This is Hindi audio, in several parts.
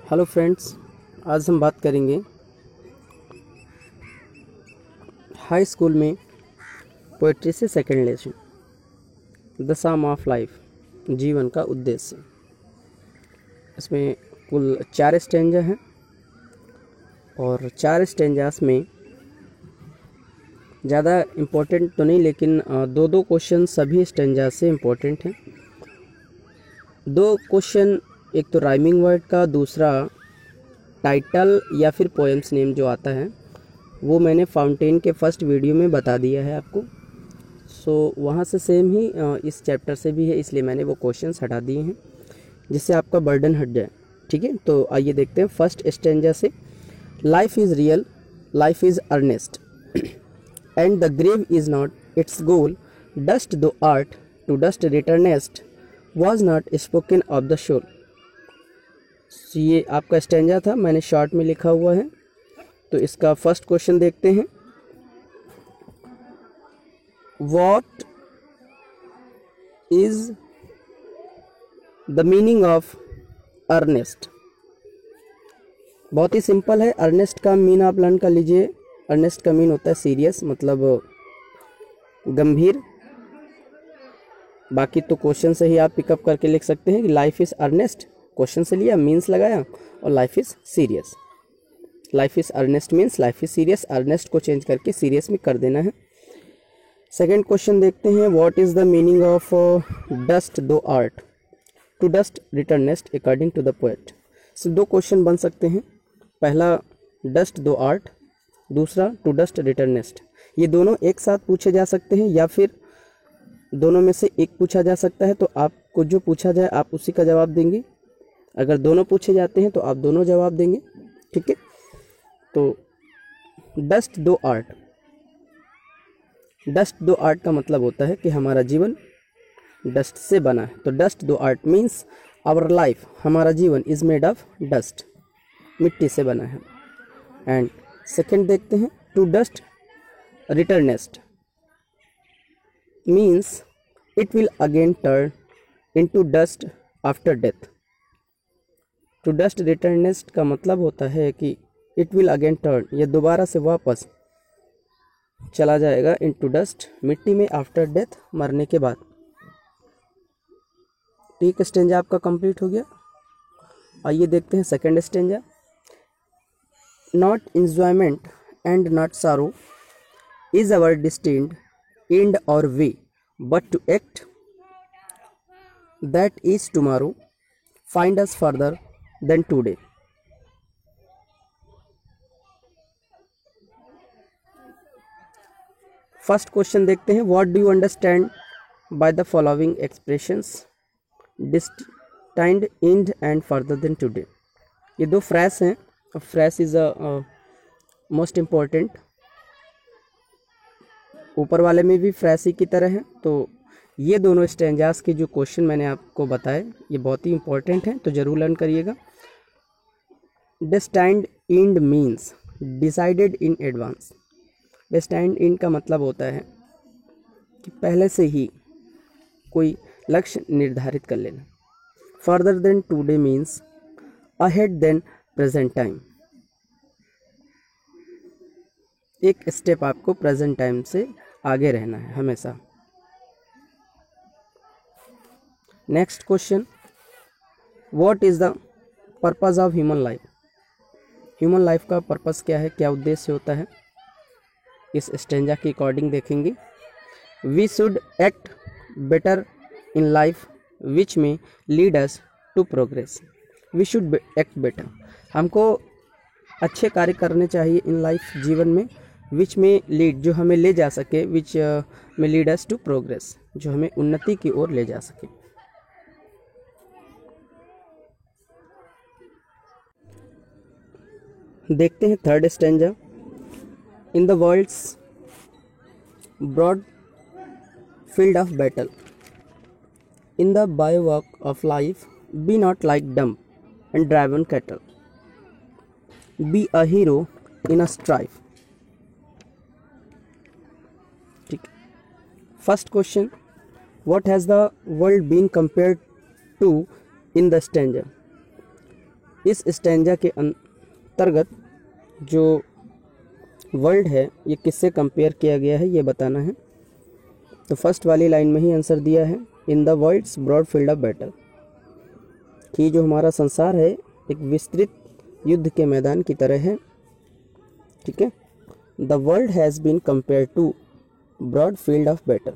हेलो फ्रेंड्स, आज हम बात करेंगे हाई स्कूल में पोइट्री से second lesson, the sum of life, जीवन का उद्देश्य। इसमें कुल 4 स्टेंजा हैं और 4 स्टेंजास में ज़्यादा इम्पोर्टेंट तो नहीं, लेकिन दो दो क्वेश्चन सभी स्टेंजा से इम्पोर्टेंट हैं। 2 क्वेश्चन, एक तो राइमिंग वर्ड का, दूसरा टाइटल या फिर पोएम्स नेम जो आता है वो मैंने फाउंटेन के फर्स्ट वीडियो में बता दिया है आपको। सो वहाँ से सेम ही इस चैप्टर से भी है, इसलिए मैंने वो क्वेश्चंस हटा दिए हैं जिससे आपका बर्डन हट जाए। ठीक है, तो आइए देखते हैं फर्स्ट स्टेंजा से। Life is real, life is earnest, and the grave is not its goal, dust thou art to dust returnest, was not spoken of the soul. ये आपका स्टेंजा था, मैंने शॉर्ट में लिखा हुआ है। तो इसका फर्स्ट क्वेश्चन देखते हैं। What is the meaning of earnest? बहुत ही सिंपल है। अर्नेस्ट का मीन आप लर्न कर लीजिए। अर्नेस्ट का मीन होता है सीरियस, मतलब गंभीर। बाकी तो क्वेश्चन से ही आप पिकअप करके लिख सकते हैं कि लाइफ इज अर्नेस्ट, क्वेश्चन से लिया, मीन्स लगाया, और life is serious. Life is earnest means life is serious, earnest को चेंज करके सीरियस में कर देना है। सेकेंड क्वेश्चन देखते हैं। What is the meaning of dust thou art to dust returnest according to the poet? से 2 क्वेश्चन बन सकते हैं। पहला डस्ट दो आर्ट, दूसरा टू डस्ट रिटर्न नेस्ट। ये दोनों एक साथ पूछे जा सकते हैं या फिर दोनों में से एक पूछा जा सकता है। तो आपको जो पूछा जाए आप उसी का जवाब देंगे। अगर दोनों पूछे जाते हैं तो आप दोनों जवाब देंगे। ठीक है, तो dust thou art, dust thou art का मतलब होता है कि हमारा जीवन डस्ट से बना है। तो dust thou art means our life, हमारा जीवन इज मेड ऑफ डस्ट, मिट्टी से बना है। एंड सेकेंड देखते हैं। To dust returnest means it will again turn into dust after death. To dust returnest का मतलब होता है कि इट विल अगेन टर्न, ये दोबारा से वापस चला जाएगा इनटू डस्ट, मिट्टी में, आफ्टर डेथ, मरने के बाद। ठीक, स्टेंजा आपका कंप्लीट हो गया। आइए देखते हैं second stanza. Not enjoyment and not sorrow is our destined end or way, but to act that is tomorrow, find us farther than today. First question देखते हैं। What do you understand by the following expressions? Destined, end and farther than today. ये 2 फ्रेज हैं। Phrase is a most important. ऊपर वाले में भी फ्रेज ही की तरह है। तो ये दोनों स्टेंजास के जो क्वेश्चन मैंने आपको बताए ये बहुत ही इंपॉर्टेंट हैं, तो जरूर लर्न करिएगा। Destined end means decided in advance. Destined end का मतलब होता है कि पहले से ही कोई लक्ष्य निर्धारित कर लेना। Further than today means ahead than present time, एक स्टेप आपको प्रेजेंट टाइम से आगे रहना है हमेशा। Next question. What is the purpose of human life? Human life का पर्पस क्या है, क्या उद्देश्य होता है? इस स्टेंजा के अकॉर्डिंग देखेंगे। We should act better in life which में lead us to progress. We should act better, हमको अच्छे कार्य करने चाहिए इन लाइफ, जीवन में, विच में लीड, जो हमें ले जा सके, विच में लीड अस टू प्रोग्रेस, जो हमें उन्नति की ओर ले जा सके। देखते हैं third stanza. In the world's broad field of battle, in the bivouac of life, be not like dumb and driven cattle, be a hero in a strife. ठीक। First question. What has the world been compared to in the stanza? इस स्टैंजा के अंतर्गत जो वर्ड है ये किससे कंपेयर किया गया है ये बताना है। तो फर्स्ट वाली लाइन में ही आंसर दिया है, in the world's broad field of battle, कि जो हमारा संसार है एक विस्तृत युद्ध के मैदान की तरह है। ठीक है, the world has been compare to broad field of battle,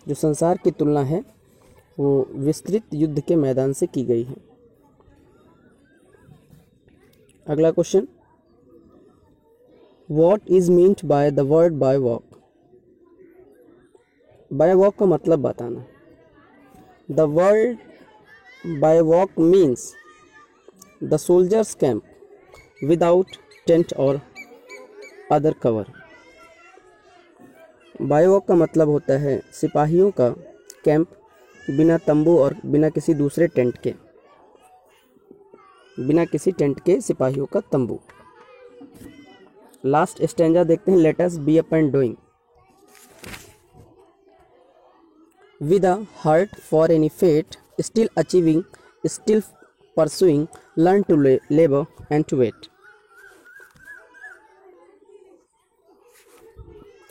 जो संसार की तुलना है वो विस्तृत युद्ध के मैदान से की गई है। अगला question, what is meant by the word by walk. Bye walk का मतलब बताना। The word by walk means the soldiers camp without tent और अदर कवर। बाय वॉक का मतलब होता है सिपाहियों का कैंप बिना तंबू और बिना किसी दूसरे टेंट के, बिना किसी टेंट के सिपाहियों का तंबू। लास्ट स्टैंजा देखते हैं, let us B up and doing with a heart for any fate, still achieving, still pursuing, learn to labor and to wait।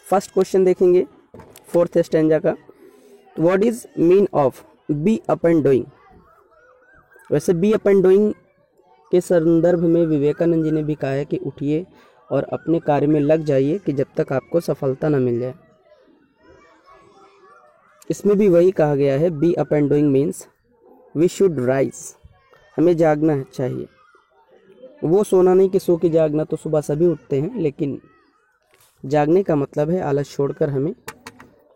First question देखेंगे फोर्थ स्टैंजा का, what is mean of B up and doing. वैसे बी अप एंड डूइंग के संदर्भ में विवेकानंद जी ने भी कहा है कि उठिए और अपने कार्य में लग जाइए कि जब तक आपको सफलता न मिल जाए। इसमें भी वही कहा गया है, be up and doing means we should rise, हमें जागना चाहिए। वो सोना नहीं कि सो के जागना, तो सुबह सभी उठते हैं, लेकिन जागने का मतलब है आलस छोड़कर हमें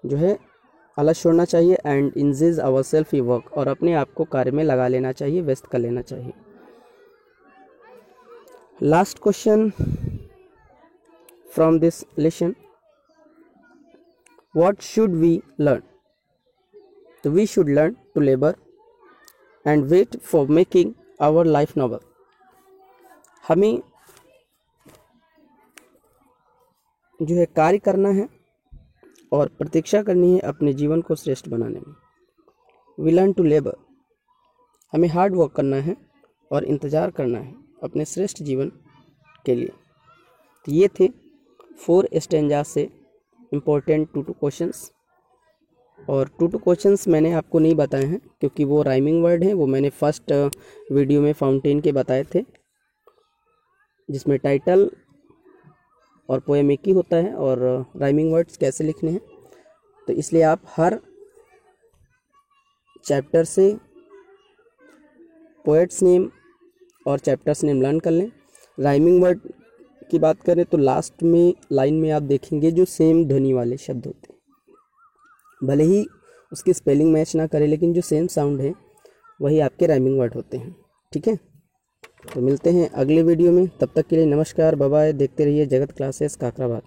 जो है आलस छोड़ना चाहिए and engage our self in work, और अपने आप को कार्य में लगा लेना चाहिए, व्यस्त कर लेना चाहिए। Last question from this lesson, what should we learn. तो we should learn to labour and wait for making our life noble. हमें जो है कार्य करना है और प्रतीक्षा करनी है अपने जीवन को श्रेष्ठ बनाने में। वी लर्न टू लेबर, हमें हार्ड वर्क करना है और इंतज़ार करना है अपने श्रेष्ठ जीवन के लिए। तो ये थे 4 स्टैंजा से इम्पोर्टेंट 2 क्वेश्चंस, और 2 क्वेश्चंस मैंने आपको नहीं बताए हैं क्योंकि वो राइमिंग वर्ड हैं। वो मैंने फर्स्ट वीडियो में फाउंटेन के बताए थे, जिसमें टाइटल और पोएम एक ही होता है और राइमिंग वर्ड्स कैसे लिखने हैं। तो इसलिए आप हर चैप्टर से पोएट्स नेम और चैप्टर्स नेम लर्न कर लें। राइमिंग वर्ड की बात करें तो लास्ट में लाइन में आप देखेंगे जो सेम ध्वनि वाले शब्द होते हैं, भले ही उसकी स्पेलिंग मैच ना करे, लेकिन जो सेम साउंड है वही आपके राइमिंग वर्ड होते हैं। ठीक है, तो मिलते हैं अगले वीडियो में, तब तक के लिए नमस्कार, बाय बाय। देखते रहिए जगत क्लासेस काकराबाद।